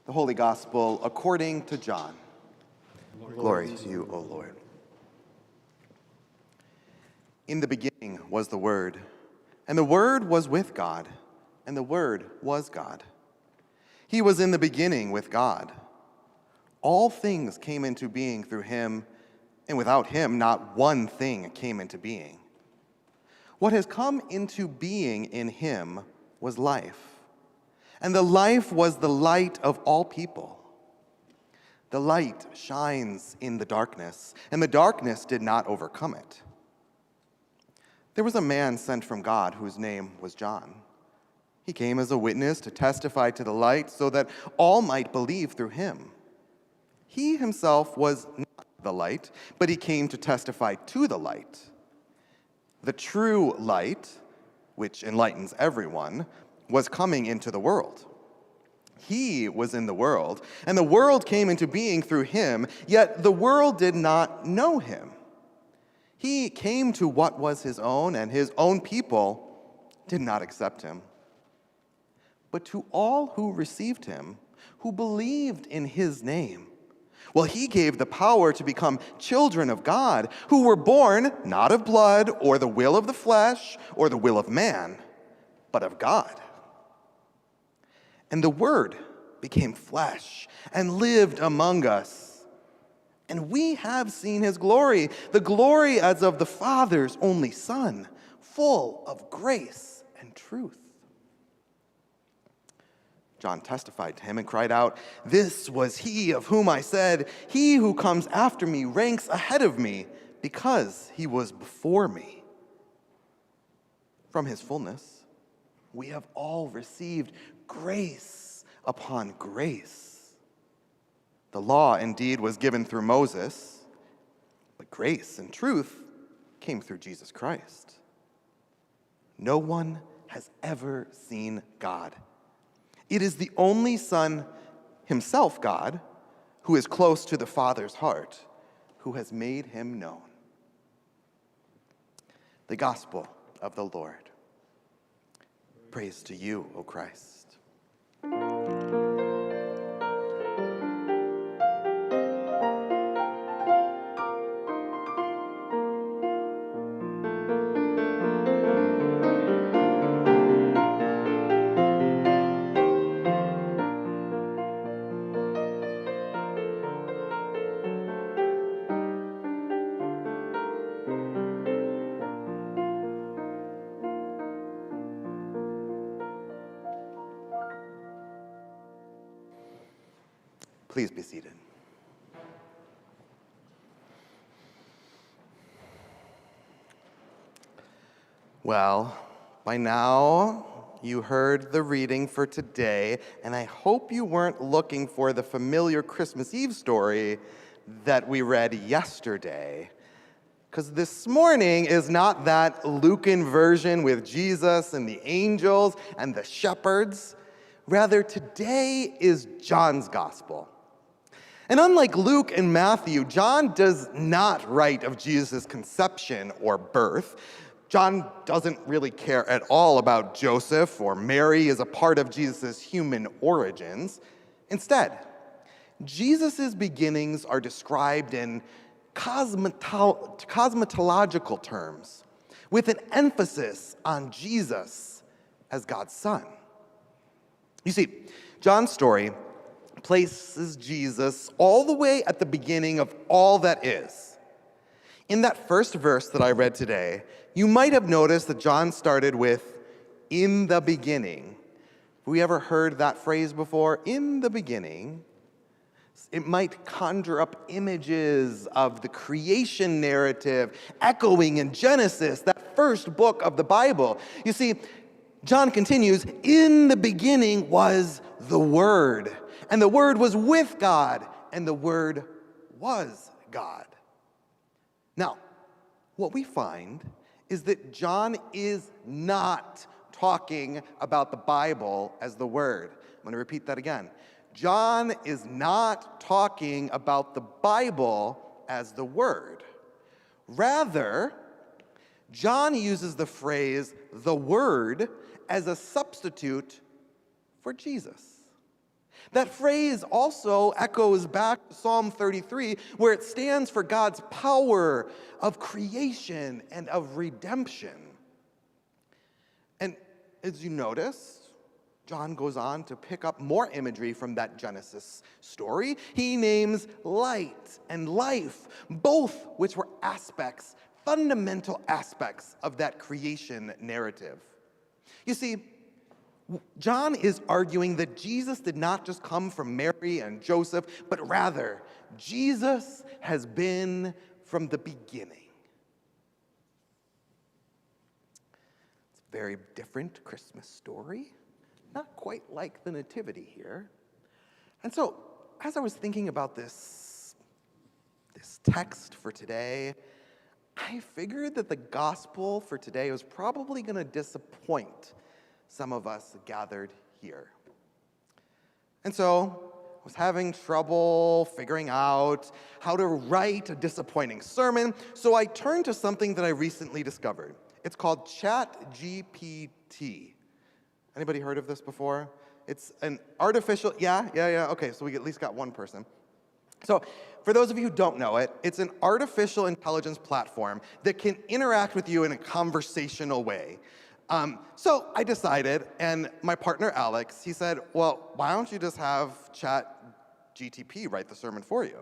The Holy Gospel according to John. Glory to you, O Lord. In the beginning was the Word, and the Word was with God, and the Word was God. He was in the beginning with God. All things came into being through him, and without him not one thing came into being. What has come into being in him was life, and the life was the light of all people. The light shines in the darkness, and the darkness did not overcome it. There was a man sent from God whose name was John. He came as a witness to testify to the light so that all might believe through him. He himself was not the light, but he came to testify to the light. The true light, which enlightens everyone, was coming into the world. He was in the world, and the world came into being through him, yet the world did not know him. He came to what was his own, and his own people did not accept him. But to all who received him, who believed in his name, well, he gave the power to become children of God, who were born not of blood or the will of the flesh or the will of man, but of God. And the Word became flesh and lived among us. And we have seen his glory, the glory as of the Father's only Son, full of grace and truth. John testified to him and cried out, "This was he of whom I said, 'He who comes after me ranks ahead of me, because he was before me.'" From his fullness, we have all received grace upon grace. The law indeed was given through Moses, but grace and truth came through Jesus Christ. No one has ever seen God. It is the only Son, himself God, who is close to the Father's heart, who has made him known. The Gospel of the Lord. Praise to you, O Christ. Please be seated. Well, by now you heard the reading for today, and I hope you weren't looking for the familiar Christmas Eve story that we read yesterday. Because this morning is not that Lucan version with Jesus and the angels and the shepherds. Rather, today is John's Gospel. And unlike Luke and Matthew, John does not write of Jesus' conception or birth. John doesn't really care at all about Joseph or Mary as a part of Jesus' human origins. Instead, Jesus' beginnings are described in cosmetological terms, with an emphasis on Jesus as God's Son. You see, John's story places Jesus all the way at the beginning of all that is. In that first verse that I read today, you might have noticed that John started with, "In the beginning." Have we ever heard that phrase before? In the beginning. It might conjure up images of the creation narrative echoing in Genesis, that first book of the Bible. You see, John continues, "In the beginning was the Word, and the Word was with God, and the Word was God." Now, what we find is that John is not talking about the Bible as the Word. I'm going to repeat that again. John is not talking about the Bible as the Word. Rather, John uses the phrase "the Word" as a substitute for Jesus. That phrase also echoes back to Psalm 33, where it stands for God's power of creation and of redemption. And as you notice, John goes on to pick up more imagery from that Genesis story. He names light and life, both which were aspects, fundamental aspects of that creation narrative. You see, John is arguing that Jesus did not just come from Mary and Joseph, but rather, Jesus has been from the beginning. It's a very different Christmas story. Not quite like the Nativity here. And so, as I was thinking about this text for today, I figured that the gospel for today was probably going to disappoint some of us gathered here. And so, I was having trouble figuring out how to write a disappointing sermon, so I turned to something that I recently discovered. It's called ChatGPT. Anybody heard of this before? It's an artificial, yeah, okay, so we at least got one person. So, for those of you who don't know it, it's an artificial intelligence platform that can interact with you in a conversational way. So I decided, and my partner Alex, he said, well, why don't you just have ChatGPT write the sermon for you?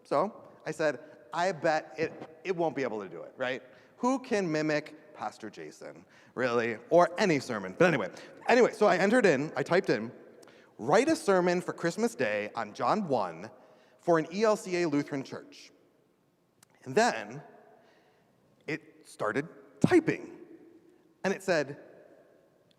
So I said, I bet it won't be able to do it, right? Who can mimic Pastor Jason, really, or any sermon? But anyway, so I typed in, write a sermon for Christmas Day on John 1 for an ELCA Lutheran church. And then it started typing. And it said,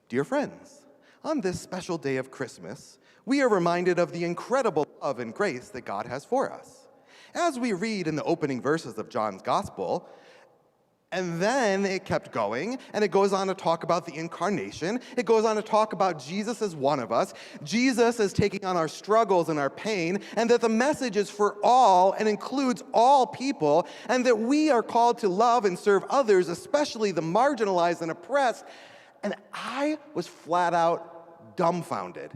dear friends, on this special day of Christmas, we are reminded of the incredible love and grace that God has for us. As we read in the opening verses of John's Gospel, and then it kept going, and it goes on to talk about the incarnation. It goes on to talk about Jesus as one of us, Jesus as taking on our struggles and our pain, and that the message is for all and includes all people, and that we are called to love and serve others, especially the marginalized and oppressed. And I was flat out dumbfounded.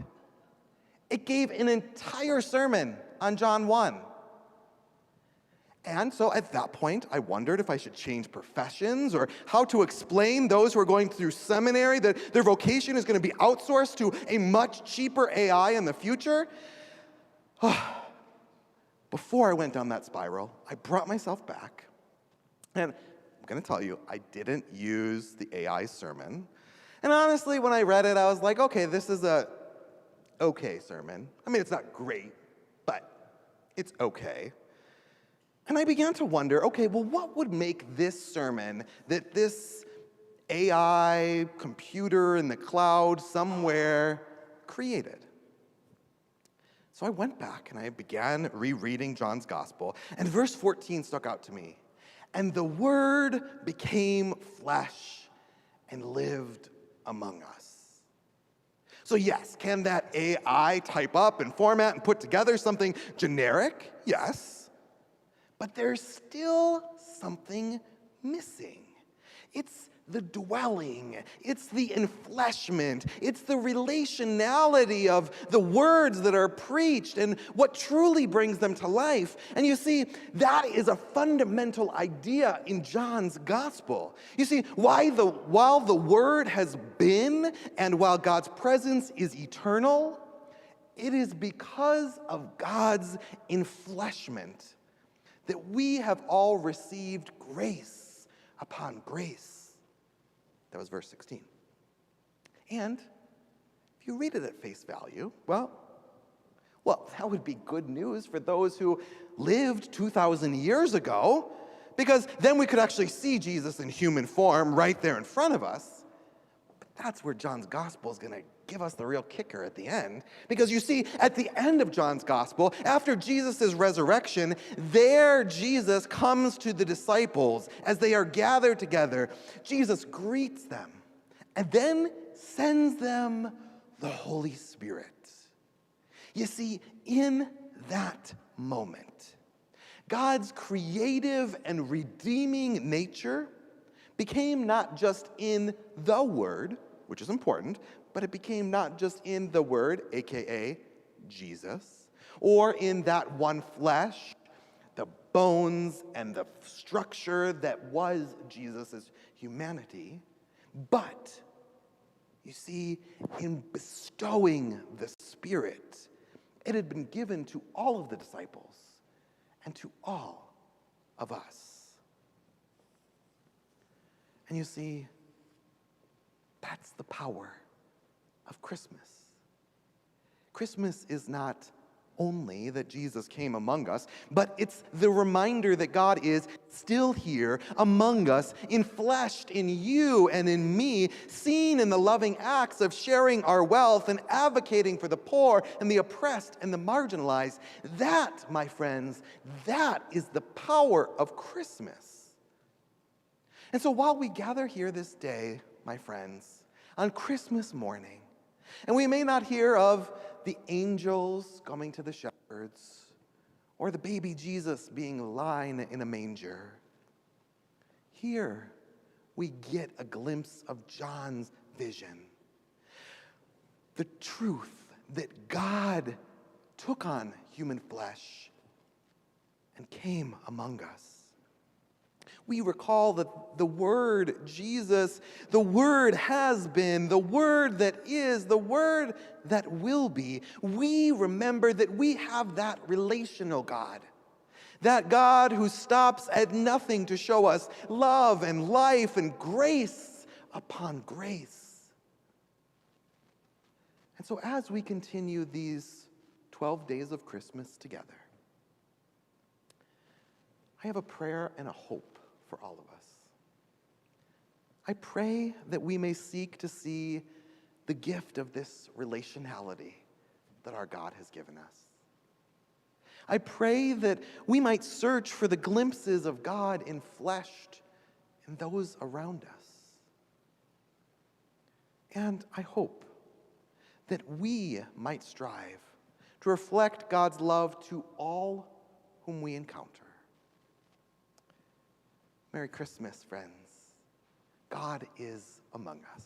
It gave an entire sermon on John 1. And so at that point, I wondered if I should change professions or how to explain those who are going through seminary that their vocation is going to be outsourced to a much cheaper AI in the future. Before I went down that spiral, I brought myself back. And I'm going to tell you, I didn't use the AI sermon. And honestly, when I read it, I was like, okay, this is a okay sermon. I mean, it's not great, but it's okay. And I began to wonder, okay, well, what would make this sermon that this AI computer in the cloud somewhere created? So I went back and I began rereading John's Gospel, and verse 14 stuck out to me. And the Word became flesh and lived among us. So yes, can that AI type up and format and put together something generic? Yes. But there's still something missing. It's the dwelling, it's the enfleshment, it's the relationality of the words that are preached and what truly brings them to life. And you see, that is a fundamental idea in John's gospel. You see, while the Word has been and while God's presence is eternal, it is because of God's enfleshment that we have all received grace upon grace. That was verse 16. And if you read it at face value, well, that would be good news for those who lived 2,000 years ago, because then we could actually see Jesus in human form right there in front of us. But that's where John's gospel is going to give us the real kicker at the end. Because you see, at the end of John's gospel, after Jesus' resurrection, there Jesus comes to the disciples as they are gathered together. Jesus greets them and then sends them the Holy Spirit. You see, in that moment, God's creative and redeeming nature became not just in the Word, which is important, but it became not just in the Word, aka Jesus, or in that one flesh, the bones and the structure that was Jesus' humanity, but you see, in bestowing the Spirit, it had been given to all of the disciples and to all of us. And you see, that's the power of Christmas. Christmas is not only that Jesus came among us, but it's the reminder that God is still here among us, enfleshed in you and in me, seen in the loving acts of sharing our wealth and advocating for the poor and the oppressed and the marginalized. That, my friends, that is the power of Christmas. And so while we gather here this day, my friends, on Christmas morning, and we may not hear of the angels coming to the shepherds, or the baby Jesus being lying in a manger, here we get a glimpse of John's vision. The truth that God took on human flesh and came among us. We recall that the Word, Jesus, the Word has been, the Word that is, the Word that will be. We remember that we have that relational God. That God who stops at nothing to show us love and life and grace upon grace. And so as we continue these 12 days of Christmas together, I have a prayer and a hope for all of us. I pray that we may seek to see the gift of this relationality that our God has given us. I pray that we might search for the glimpses of God enfleshed in those around us. And I hope that we might strive to reflect God's love to all whom we encounter. Merry Christmas, friends. God is among us.